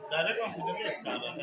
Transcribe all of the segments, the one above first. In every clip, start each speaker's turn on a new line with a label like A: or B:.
A: Dale con Julio Cava.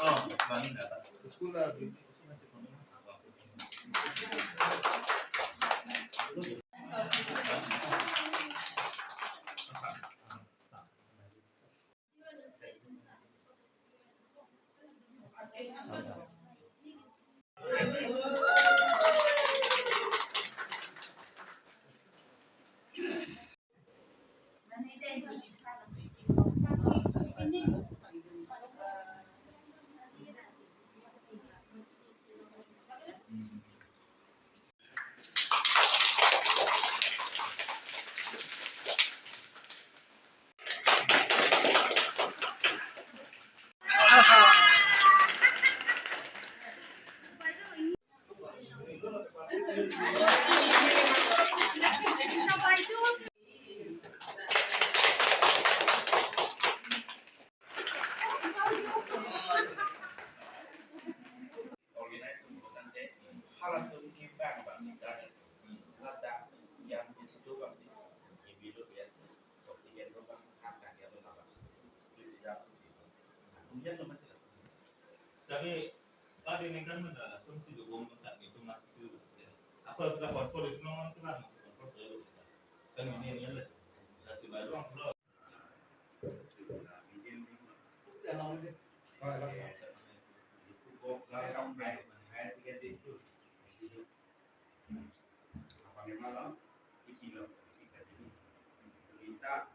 A: Oh, bangin data. Sekolah gitu. Tapi tadi ini kan ada fungsi dukung tak itu masih apa kita kontrol itu memang kan kontrol baru kan ini lah kasih baru ang pulau
B: malam, isi sisa jenis. Kita